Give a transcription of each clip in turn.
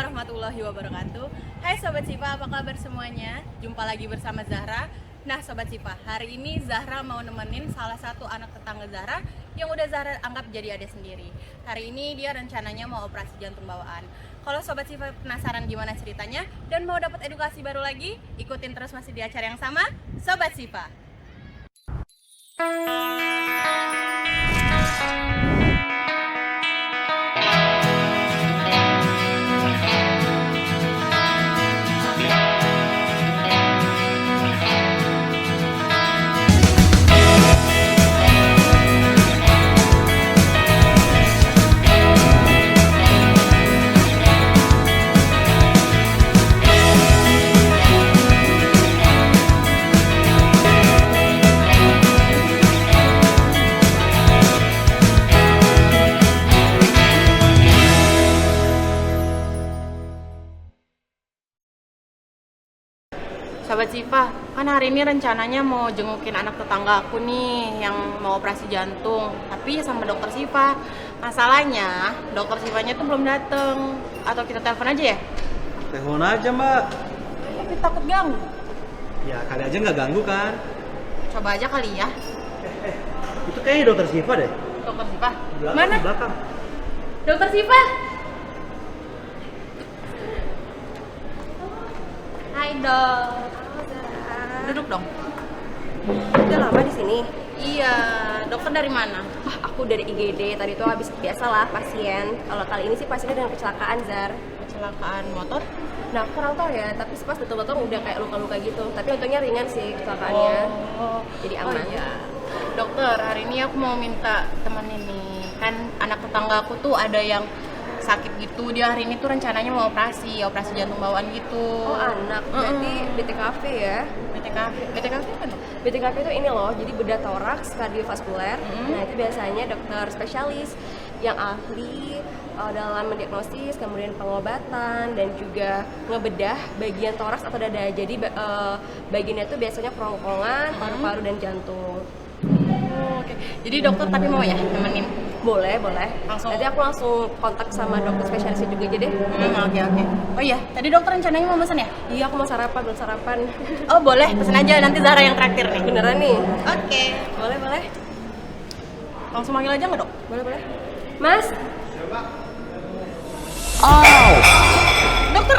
warahmatullahi wabarakatuh. Hai Sobat Sipa, apa kabar semuanya? Jumpa lagi bersama Zahra. Nah Sobat Sipa, hari ini Zahra mau nemenin salah satu anak tetangga Zahra yang udah Zahra anggap jadi adik sendiri. Hari ini dia rencananya mau operasi jantung bawaan. Kalau Sobat Sipa penasaran gimana ceritanya dan mau dapat edukasi baru lagi, ikutin terus masih di acara yang sama, Sobat Sipa. Sobat Sipa, kan hari ini rencananya mau jengukin anak tetangga aku nih yang mau operasi jantung, tapi sama dokter Sipa. Masalahnya, dokter Sipanya tuh belum dateng. Atau kita telepon aja ya? Telepon aja mbak. Tapi takut ganggu. Ya kali aja nggak ganggu kan. Coba aja kali ya. Itu kayaknya dokter Siva deh. Dokter Sipa? Belakang, Mana? di belakang. Dokter Sipa? Hai dok. Duduk dong. Udah lama di sini. Iya, dokter dari mana? Aku dari IGD. Tadi tuh habis biasalah pasien. Kalau kali ini sih pasiennya dengan kecelakaan, Zar. Kecelakaan motor? Nah, aku kurang tahu ya, tapi pas betul-betul udah kayak luka-luka gitu. Tapi untungnya ringan sih kecelakaannya. Jadi aman. Oh iya. Dokter, hari ini aku mau minta temenin nih. Kan anak tetangga aku tuh ada yang sakit gitu. Dia hari ini tuh rencananya mau operasi jantung bawaan gitu. Oh, anak. Berarti BTKV ya. BTKV kan dok? BTKV itu ini loh, jadi bedah toraks kardiovaskuler. Nah, itu biasanya dokter spesialis yang ahli dalam mendiagnosis, kemudian pengobatan, dan juga ngebedah bagian toraks atau dada. Jadi bagiannya itu biasanya kerongkongan, paru-paru, dan jantung. Oh, oke. Jadi dokter tapi mau ya nemenin? Boleh. Langsung? Nanti aku langsung kontak sama dokter spesialisnya juga aja deh. Oke. Oh iya, tadi dokter rencananya mau pesen ya? Iya, aku mau sarapan, belum sarapan. Oh boleh, pesen aja, nanti Zahra yang traktir nih. Beneran nih? Oke. Boleh. Langsung manggil aja nggak dok? Boleh. Mas? Aw, Dokter!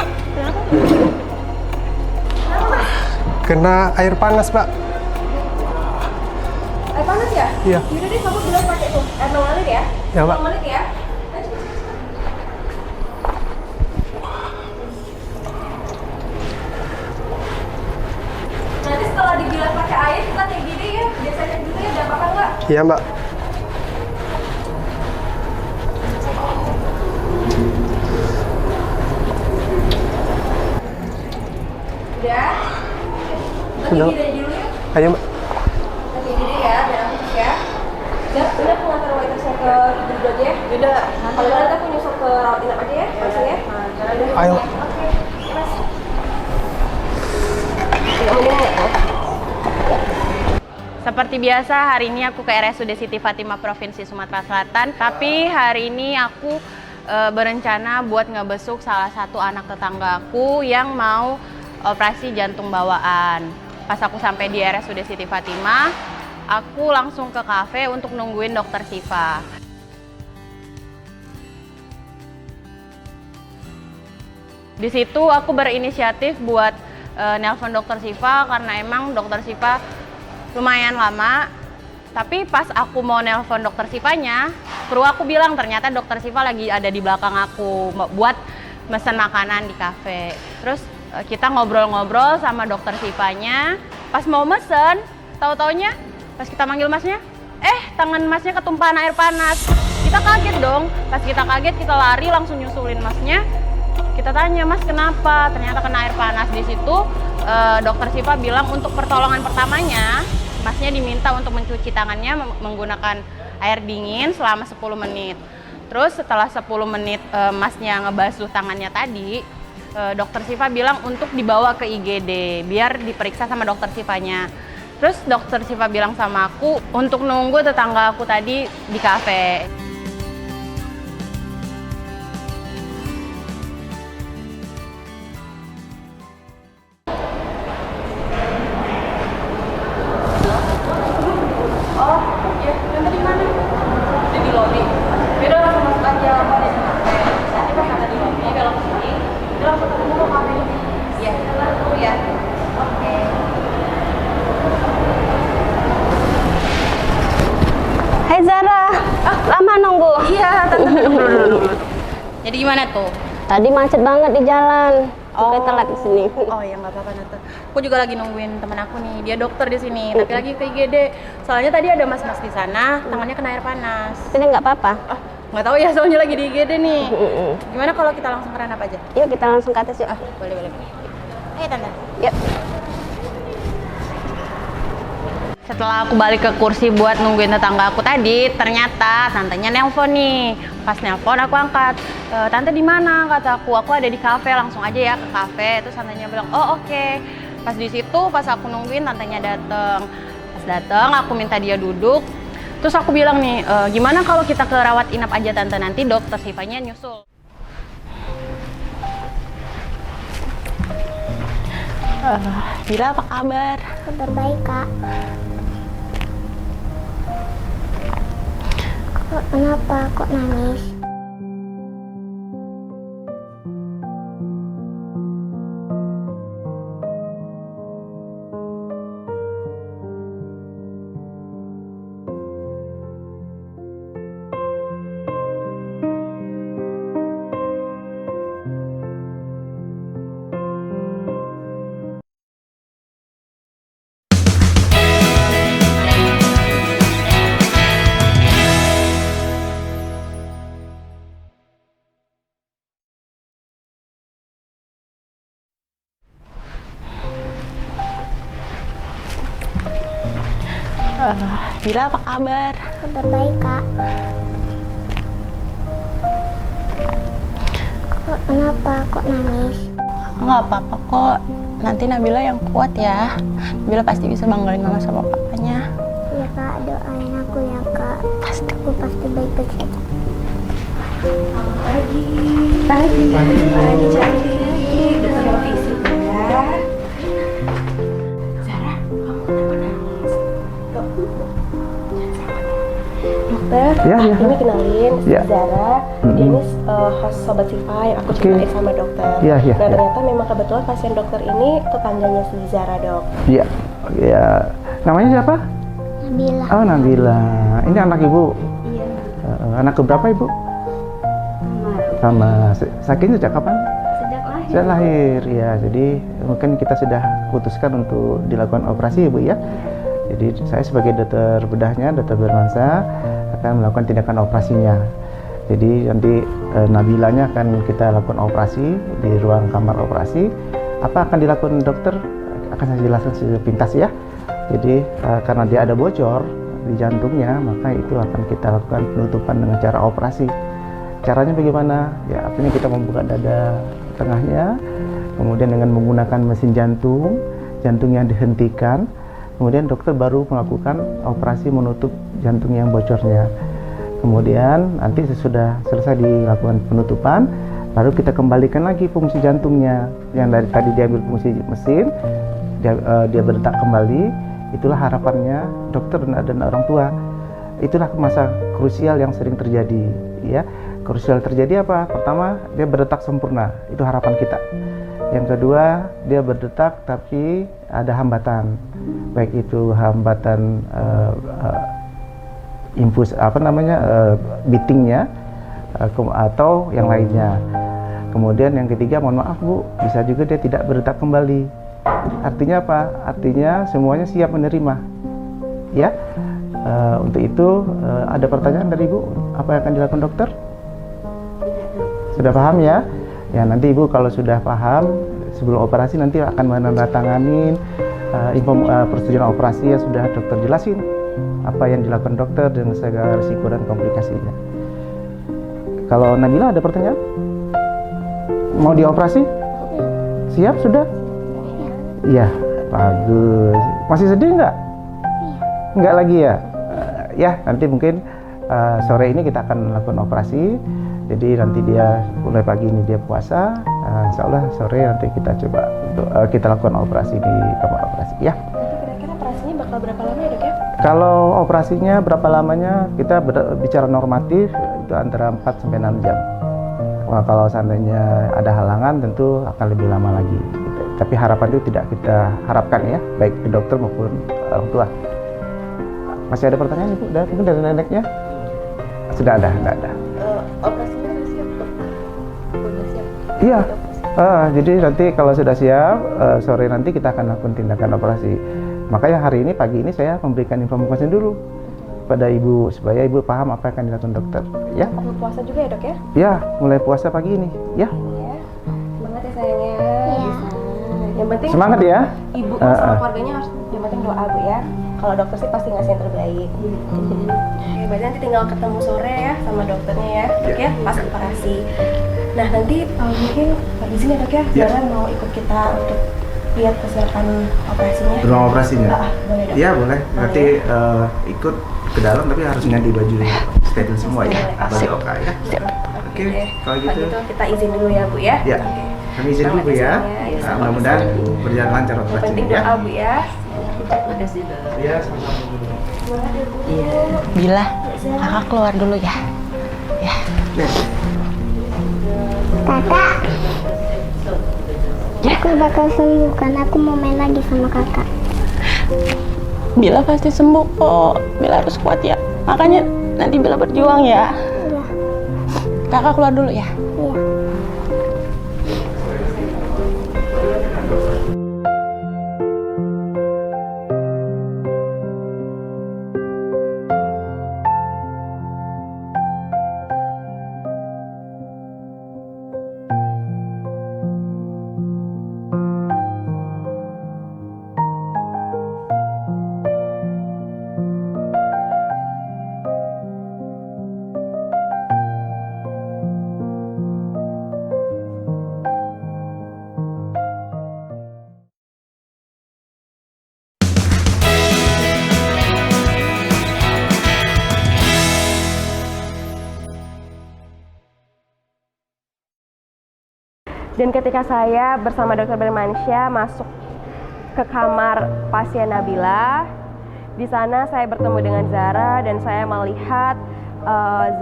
kena air panas, Pak. Air panas ya? Iya. Yaudah deh, kamu bilang pakai tuh air 0 menit ya? Ya, Pak. 0 menit ya? Ayo, cepet. Nanti setelah dibilas pakai air, kita kayak gini ya. Biasanya dulu ya, ada apa-apa nggak? Iya, Mbak. Udah? Lagi Udah. gini dulu yuk. Ayo, Mbak. Lagi gini ya, biar aku cek ya. Udah aku ngantar waitersnya ke ibu dulu aja ya? Udah. Kalau nanti aku nyusul ke rawat inap aja ya, langsung ya? Ayo. Oke, Mas. Nggak mungkin nggak ya? Seperti biasa, hari ini aku ke RSUD Siti Fatimah Provinsi Sumatera Selatan. Tapi hari ini aku berencana buat ngebesuk salah satu anak tetanggaku yang mau operasi jantung bawaan. Pas aku sampai di RSUD Siti Fatimah, aku langsung ke kafe untuk nungguin dokter Siva. Di situ aku berinisiatif buat nelpon dokter Siva karena emang dokter Siva lumayan lama. Tapi pas aku mau nelpon dokter Sivanya, kru aku bilang ternyata dokter Siva lagi ada di belakang aku buat mesen makanan di kafe. Terus kita ngobrol-ngobrol sama dokter Sivanya. Pas mau mesen, tahu-taunya pas kita manggil masnya, tangan masnya ketumpahan air panas. Kita kaget dong. Pas kita kaget, kita lari langsung nyusulin masnya. Kita tanya, Mas kenapa? Ternyata kena air panas. Di situ dokter Siva bilang untuk pertolongan pertamanya, masnya diminta untuk mencuci tangannya menggunakan air dingin selama 10 menit. Terus setelah 10 menit masnya ngebasuh tangannya tadi, dokter Siva bilang untuk dibawa ke IGD biar diperiksa sama dokter Sivanya. Terus dokter Siva bilang sama aku untuk nunggu tetangga aku tadi di kafe. gimana tuh? Tadi macet banget di jalan. Sampai Oh. telat di sini. Oh ya nggak apa-apa Tante. Aku juga lagi nungguin temen aku nih, dia dokter di sini, tapi lagi ke IGD. Soalnya tadi ada mas-mas di sana, tangannya kena air panas. Ini nggak apa-apa. Ah, nggak tahu ya, soalnya lagi di IGD nih. Gimana kalau kita langsung ke Ranap aja? Yuk kita langsung ke atas yuk. Ah, boleh. Ayo Tante. Yuk. Setelah aku balik ke kursi buat nungguin tetangga aku tadi, ternyata tantenya nelpon nih. Pas nelpon aku angkat. Tante di mana? Kata aku ada di kafe. Langsung aja ya ke kafe. Terus tantenya bilang, oh oke. Pas di situ, pas aku nungguin, tantenya dateng. Pas dateng, aku minta dia duduk. Terus aku bilang nih, gimana kalau kita ke rawat inap aja tante, nanti dokter Sifanya nyusul. Bila apa kabar? Kabar baik kak. Kok kenapa? Kok nangis? Bila apa kabar? Kabar baik kak. Kok kenapa? Kok nangis? Nggak apa-apa kok. Nanti Nabila yang kuat ya. Nabila pasti bisa banggain mama sama papanya. Ya kak, doain aku ya kak. Aku pasti baik-baik saja. Pagi cantik, udah mau isi ya. Zara, kamu kenapa nangis? Dokter, Ya. ini kenalin, Ya. Zara. Dia ini host Sobat Siva yang aku ceritain sama dokter. Ya. Nah ternyata memang kebetulan pasien dokter ini tetangganya si Zara dok. Iya. Ya. Namanya siapa? Nabila. Oh, Nabila. Ini anak ibu. Iya. Anak keberapa ibu? Sama. Sakitnya sejak kapan? Sejak lahir. Sejak lahir ya. Jadi mungkin kita sudah putuskan untuk dilakukan operasi ibu ya. Jadi saya sebagai dokter bedahnya, dokter Bermansa akan melakukan tindakan operasinya. Jadi nanti Nabilanya akan kita lakukan operasi di ruang kamar operasi. Apa akan dilakukan dokter? Akan saya jelaskan sepintas ya. Jadi karena dia ada bocor di jantungnya, maka itu akan kita lakukan penutupan dengan cara operasi. Caranya bagaimana? Ya artinya kita membuka dada tengahnya, kemudian dengan menggunakan mesin jantung, jantungnya dihentikan, kemudian dokter baru melakukan operasi menutup jantung yang bocornya. Kemudian nanti sesudah selesai dilakukan penutupan, baru kita kembalikan lagi fungsi jantungnya. Yang dari tadi diambil fungsi mesin, dia berdetak kembali. Itulah harapannya dokter dan orang tua. Itulah masa krusial yang sering terjadi, ya. Krusial terjadi apa? Pertama, dia berdetak sempurna. Itu harapan kita. Yang kedua, dia berdetak tapi ada hambatan. Baik itu hambatan infus beatingnya atau yang lainnya. Kemudian yang ketiga, mohon maaf Bu, bisa juga dia tidak berdetak kembali. Artinya apa? Artinya semuanya siap menerima. Ya. Untuk itu ada pertanyaan dari Ibu, apa yang akan dilakukan dokter? Sudah paham ya? Ya nanti Ibu kalau sudah paham sebelum operasi nanti akan menandatangani persetujuan operasi yang sudah dokter jelasin apa yang dilakukan dokter dengan segala risiko dan komplikasinya. Kalau Nabila ada pertanyaan? Mau dioperasi? Siap sudah? Iya, bagus. Masih sedih nggak? Nggak lagi ya? Ya nanti mungkin sore ini kita akan melakukan operasi. Jadi nanti dia mulai pagi ini dia puasa, insya Allah sore nanti kita coba untuk kita lakukan operasi di kamar operasi ya. Nanti kira-kira operasinya bakal berapa lama ya dok ya? Kalau operasinya berapa lamanya kita bicara normatif itu antara 4 sampai 6 jam. Wah, kalau seandainya ada halangan tentu akan lebih lama lagi. Gitu. Tapi harapan itu tidak kita harapkan ya, baik ke dokter maupun orang tua. Masih ada pertanyaan Ibu? Mungkin dari neneknya? Sudah ada, tidak ada. Operasinya udah siap dok? Iya. Jadi nanti kalau sudah siap, sore nanti kita akan lakukan tindakan operasi. Makanya hari ini, pagi ini saya memberikan informasi dulu pada ibu supaya ibu paham apa yang akan dilakukan dokter. Ya. Perlu puasa juga ya dok ya? Ya, mulai puasa pagi ini. Ya. Ya. Semangat ya sayangnya. Bisa. Yang penting Semangat ya. ibu sama keluarganya harus yang penting doa bu ya. Kalau dokter sih pasti ngasih yang terbaik. Oke, berarti nanti tinggal ketemu sore ya sama dokternya ya, dok ya, pas operasi. Nah nanti mungkin izin ya dok ya, Zara mau ikut kita untuk lihat kesiapan operasinya. Ruang operasinya? Boleh dok? Iya boleh. Nanti ikut ke dalam tapi harus ganti baju steril semua ya. Baju OK ya. Oke, kalau gitu kita izin dulu ya bu ya. Ya. Kami izin dulu Bu ya. Nah, mudah-mudahan berjalan lancar Yang operasinya penting ya. doa bu ya. Iya, sama-sama Bu. Bila, kakak keluar dulu ya. Ya. Kakak, aku bakal sembuh kan, aku mau main lagi sama kakak. Bila pasti sembuh kok. Bila harus kuat ya. Makanya nanti Bila berjuang ya. Iya. Kakak keluar dulu ya. Iya. Dan ketika saya bersama Dr. Bermansyah masuk ke kamar pasien Nabila, di sana saya bertemu dengan Zara dan saya melihat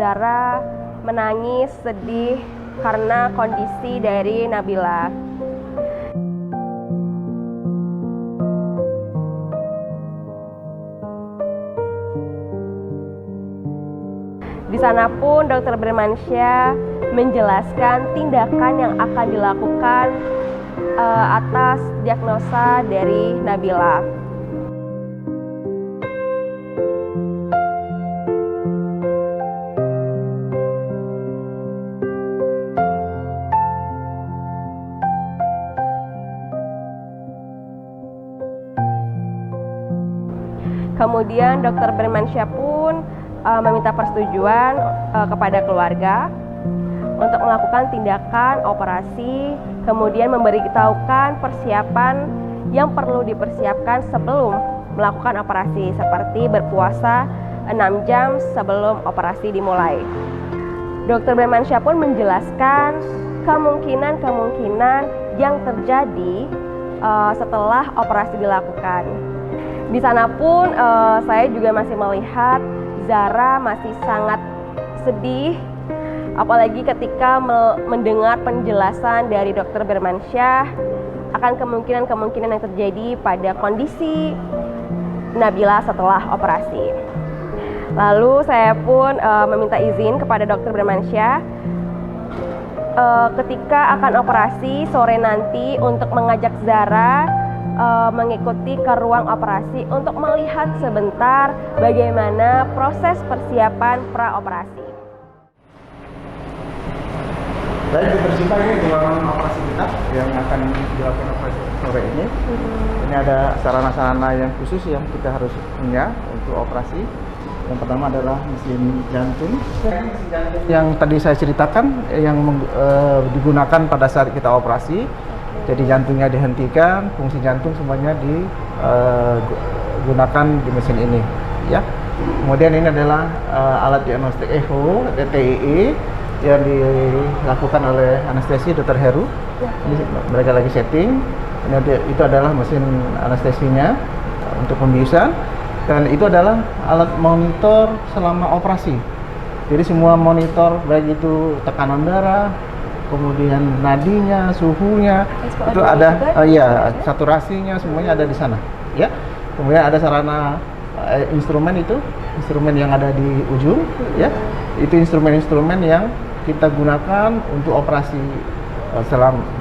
Zara menangis sedih karena kondisi dari Nabila. Di sana pun Dr. Bermansyah menjelaskan tindakan yang akan dilakukan atas diagnosa dari Nabila. Kemudian Dr. Bermansyah pun meminta persetujuan kepada keluarga untuk melakukan tindakan operasi, kemudian memberitahukan persiapan yang perlu dipersiapkan sebelum melakukan operasi, seperti berpuasa 6 jam sebelum operasi dimulai. Dr. Bermansyah pun menjelaskan kemungkinan-kemungkinan yang terjadi setelah operasi dilakukan. Di sana pun saya juga masih melihat Zara masih sangat sedih, apalagi ketika mendengar penjelasan dari Dr. Bermansyah akan kemungkinan-kemungkinan yang terjadi pada kondisi Nabila setelah operasi. Lalu saya pun meminta izin kepada Dr. Bermansyah ketika akan operasi sore nanti untuk mengajak Zara mengikuti ke ruang operasi untuk melihat sebentar bagaimana proses persiapan pra-operasi. Baik, Dr. Siva, ini ruangan operasi kita yang akan dilakukan operasi sore ini. Ini ada sarana-sarana yang khusus yang kita harus punya untuk operasi. Yang pertama adalah mesin jantung. Yang tadi saya ceritakan yang digunakan pada saat kita operasi. Jadi jantungnya dihentikan, fungsi jantung semuanya digunakan di mesin ini, ya. Kemudian ini adalah alat diagnostik echo (TIE) yang dilakukan oleh anestesi Dr. Heru. Ini mereka lagi setting. Itu adalah mesin anestesinya untuk pembiusan, dan itu adalah alat monitor selama operasi. Jadi semua monitor, baik itu tekanan darah, kemudian nadinya, suhunya, itu ada, saturasinya, semuanya ada di sana, ya. Kemudian ada sarana instrumen yang ada di ujung, ya. Itu instrumen-instrumen yang kita gunakan untuk operasi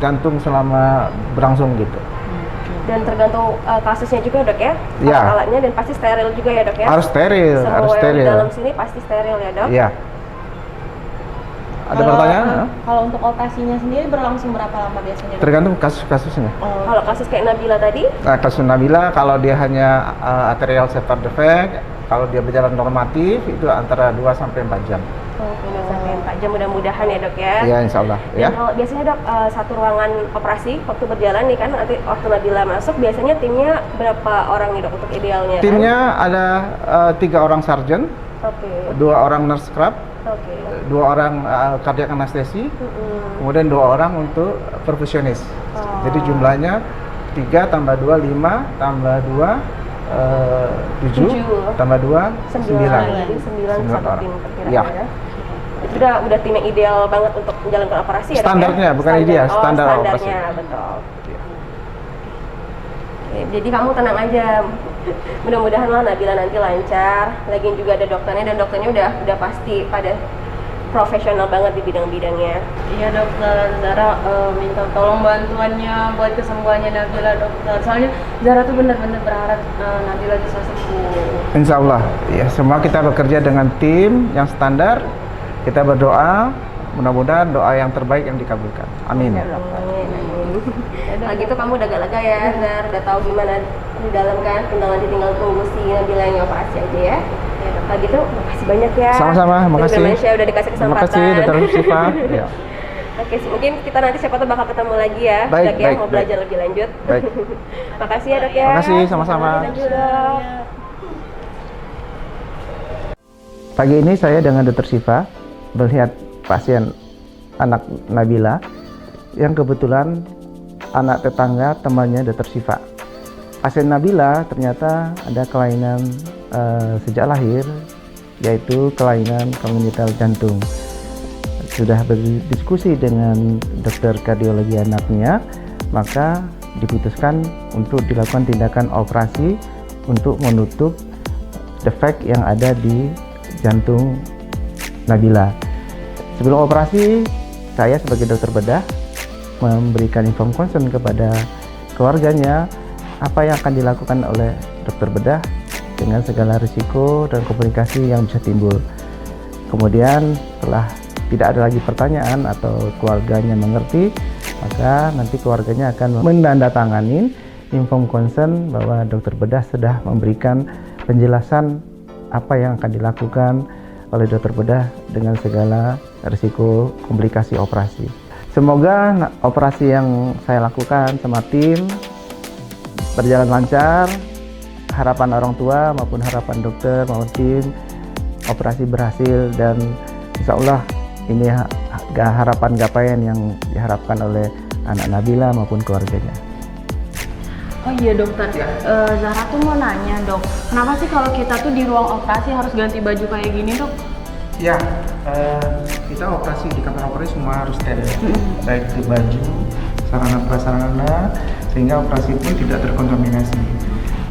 jantung selama berlangsung gitu. Dan tergantung kasusnya juga dok ya, Iya. alatnya dan pasti steril juga ya dok ya. Harus steril, Semua harus yang steril. di dalam sini pasti steril ya dok. Iya. Ada pertanyaan? Kalau untuk operasinya sendiri berlangsung berapa lama biasanya, Dok? Tergantung kasus-kasusnya. Kalau kasus kayak Nabila tadi, Nah, kasus Nabila kalau dia hanya arterial septal defect, kalau dia berjalan normatif itu antara 2 sampai 4 jam. sampai 4 jam mudah-mudahan ya dok ya. Iya, insya Allah. Dan Ya. kalau biasanya dok satu ruangan operasi waktu berjalan nih kan, nanti waktu Nabila masuk biasanya timnya berapa orang nih dok untuk idealnya? Timnya ada 3 orang sargen, Oke. 2 orang nurse scrub, Oke. 2 orang cardiac anestesi, kemudian 2 orang untuk perfusionis. Oh. Jadi jumlahnya 3 tambah 2 5 tambah 2 7 tambah 2 9. Jadi 9 satu orang. tim perkiraan Iya. ya. Itu udah tim yang ideal banget untuk menjalankan operasi ya dok ya? Standarnya, bukan ideal, standar standarnya, operasi. betul. Oke, jadi kamu tenang aja. Mudah-mudahan lah Nabila nanti lancar. Lagian juga ada dokternya dan dokternya udah pasti pada profesional banget di bidang-bidangnya. Iya dokter, Zara minta tolong bantuannya buat kesembuhannya Nabila dokter. Soalnya Zara tuh benar-benar berharap Nabila bisa sembuh. Insya Allah, ya semua kita bekerja dengan tim yang standar. Kita berdoa, mudah-mudahan doa yang terbaik yang dikabulkan. Amin. Amin. Kalau gitu kamu udah gak lega ya, Zar, udah tahu gimana di dalam kan, tinggal tunggu si Nabila yang operasi aja ya. Ya dok, kalau gitu makasih banyak ya. Sama-sama, makasih. Indonesia udah dikasih kesempatan. Terima kasih, Dr. Siva. Ya. Oke, mungkin kita nanti siapa tahu bakal ketemu lagi ya, Baik, dok ya, baik, mau baik. belajar lebih lanjut. Baik. Makasih ya dok ya. Makasih, sama-sama. Lanjut, dok. Pagi ini saya dengan Dr. Siva melihat pasien anak Nabila yang kebetulan anak tetangga temannya Dr. Siva. Pasien Nabila ternyata ada kelainan sejak lahir, yaitu kelainan kongenital jantung. Sudah berdiskusi dengan dokter kardiologi anaknya, maka diputuskan untuk dilakukan tindakan operasi untuk menutup defek yang ada di jantung Nabila. Sebelum operasi, saya sebagai dokter bedah memberikan inform concern kepada keluarganya apa yang akan dilakukan oleh dokter bedah dengan segala risiko dan komplikasi yang bisa timbul. Kemudian setelah tidak ada lagi pertanyaan atau keluarganya mengerti, maka nanti keluarganya akan menandatangani inform concern bahwa dokter bedah sudah memberikan penjelasan apa yang akan dilakukan oleh dokter bedah dengan segala risiko komplikasi operasi. Semoga operasi yang saya lakukan sama tim berjalan lancar. Harapan orang tua maupun harapan dokter maupun tim operasi berhasil, dan insya Allah ini harapan gapaian yang diharapkan oleh anak Nabila maupun keluarganya. Oh iya dokter, Zara tuh mau nanya dok, kenapa sih kalau kita tuh di ruang operasi harus ganti baju kayak gini dok? Ya, kita operasi di kamar operasi semua harus steril, baik itu baju, sarana prasarana, sehingga operasi pun tidak terkontaminasi.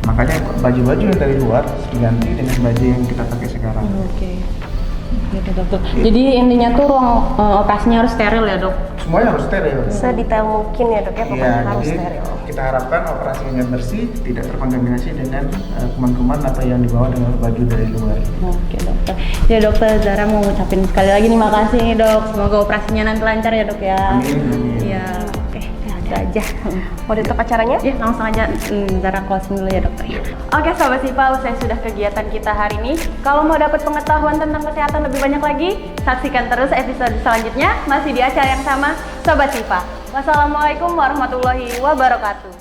Makanya baju-baju yang dari luar diganti dengan baju yang kita pakai sekarang. Oke. Gitu dokter. Jadi intinya tuh ruang operasinya harus steril ya dok? Semuanya harus steril. Sedetail mungkin ya dok ya, pokoknya Iya, harus jadi steril. kita harapkan operasinya bersih, tidak terkontaminasi dengan kuman-kuman atau yang dibawa dengan baju dari luar. Oke dokter. Ya dokter, Zara mau ngucapin sekali lagi nih makasih nih dok. Semoga operasinya nanti lancar ya dok ya. Amin, amin. Iya. Oke, itu aja. Mau ditutup acaranya? Ya langsung aja Zara closing dulu ya dokter. Oke Sobat Siva, usai sudah kegiatan kita hari ini. Kalau mau dapat pengetahuan tentang kesehatan lebih banyak lagi, saksikan terus episode selanjutnya masih di acara yang sama Sobat Siva. Wassalamualaikum warahmatullahi wabarakatuh.